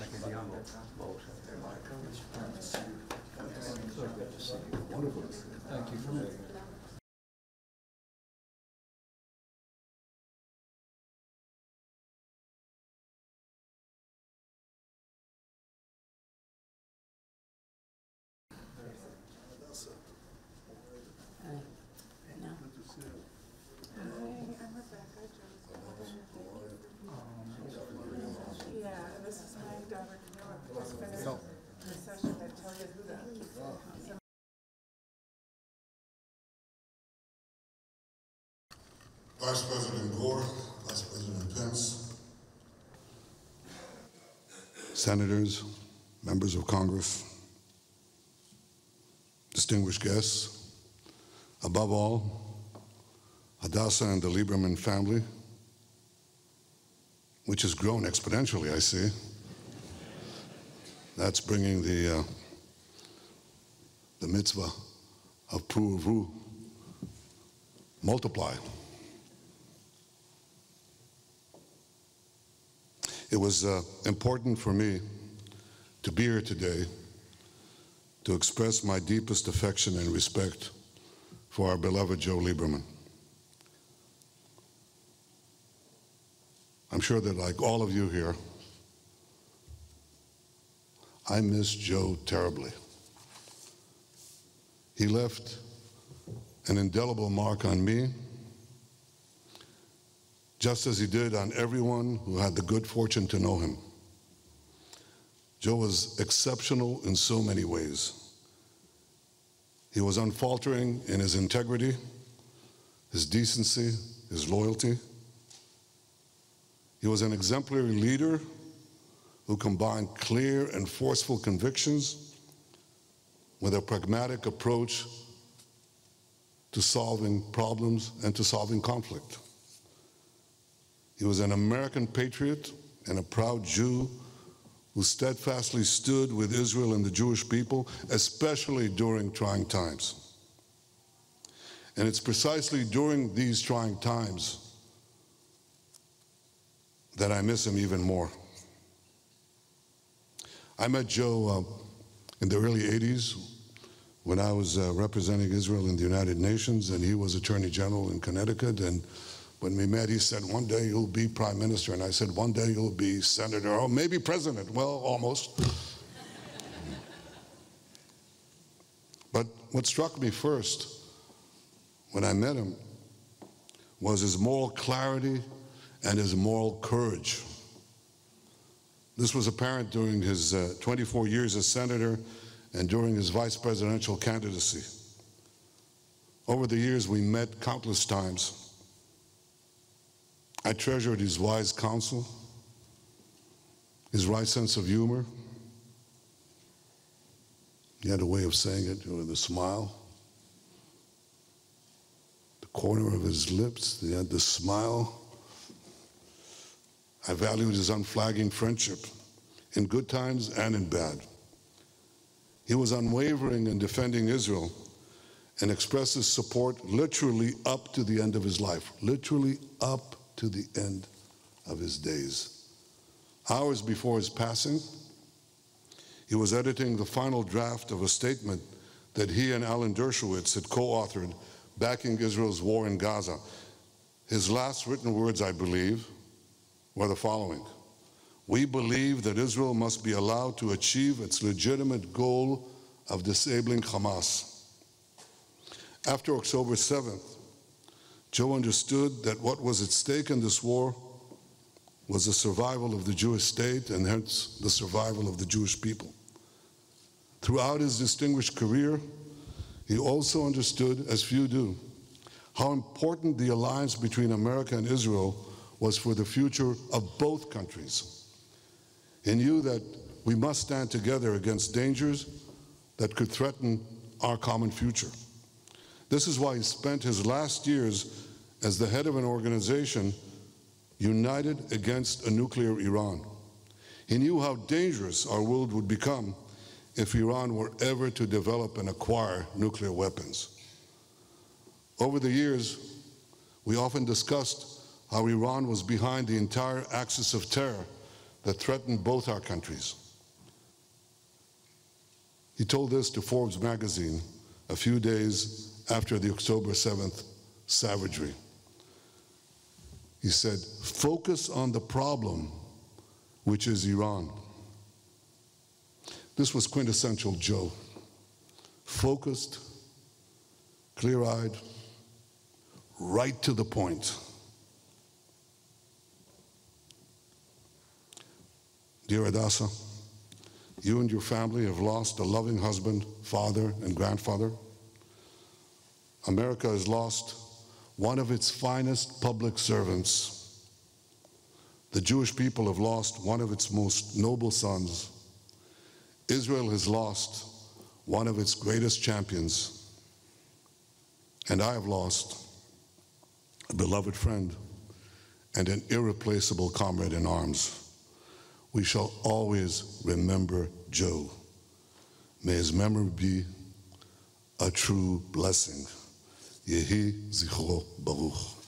Thank you. Yeah, this is my daughter Camilla. Just finished the session at Tell You Who That. Vice President Gore, Vice President Pence, senators, members of Congress, distinguished guests, above all, Hadassah and the Lieberman family, which has grown exponentially, I see. That's bringing the mitzvah of Pruvu multiply. It was important for me to be here today to express my deepest affection and respect for our beloved Joe Lieberman. I'm sure that, like all of you here, I miss Joe terribly. He left an indelible mark on me, just as he did on everyone who had the good fortune to know him. Joe was exceptional in so many ways. He was unfaltering in his integrity, his decency, his loyalty. He was an exemplary leader who combined clear and forceful convictions with a pragmatic approach to solving problems and to solving conflict. He was an American patriot and a proud Jew who steadfastly stood with Israel and the Jewish people, especially during trying times. And it's precisely during these trying times that I miss him even more. I met Joe in the early 80s when I was representing Israel in the United Nations, and he was Attorney General in Connecticut. And when we met, he said, "One day you'll be Prime Minister." And I said, "One day you'll be Senator, or maybe President." Well, almost. But what struck me first when I met him was his moral clarity and his moral courage. This was apparent during his 24 years as senator and during his vice presidential candidacy. Over the years, we met countless times. I treasured his wise counsel, his right sense of humor. He had a way of saying it with a smile. The corner of his lips, he had the smile. I valued his unflagging friendship in good times and in bad. He was unwavering in defending Israel and expressed his support literally up to the end of his life, literally up to the end of his days. Hours before his passing, he was editing the final draft of a statement that he and Alan Dershowitz had co-authored backing Israel's war in Gaza. His last written words, I believe, were the following: "We believe that Israel must be allowed to achieve its legitimate goal of disabling Hamas." After October 7th, Joe understood that what was at stake in this war was the survival of the Jewish state and hence the survival of the Jewish people. Throughout his distinguished career, he also understood, as few do, how important the alliance between America and Israel was for the future of both countries. He knew that we must stand together against dangers that could threaten our common future. This is why he spent his last years as the head of an organization united against a nuclear Iran. He knew how dangerous our world would become if Iran were ever to develop and acquire nuclear weapons. Over the years, we often discussed how Iran was behind the entire axis of terror that threatened both our countries. He told this to Forbes magazine a few days after the October 7th savagery. He said, "Focus on the problem, which is Iran." This was quintessential Joe. Focused, clear-eyed, right to the point. Dear Adassa, you and your family have lost a loving husband, father, and grandfather. America has lost one of its finest public servants. The Jewish people have lost one of its most noble sons. Israel has lost one of its greatest champions. And I have lost a beloved friend and an irreplaceable comrade in arms. We shall always remember Joe. May his memory be a true blessing. Yehi Zechro Baruch.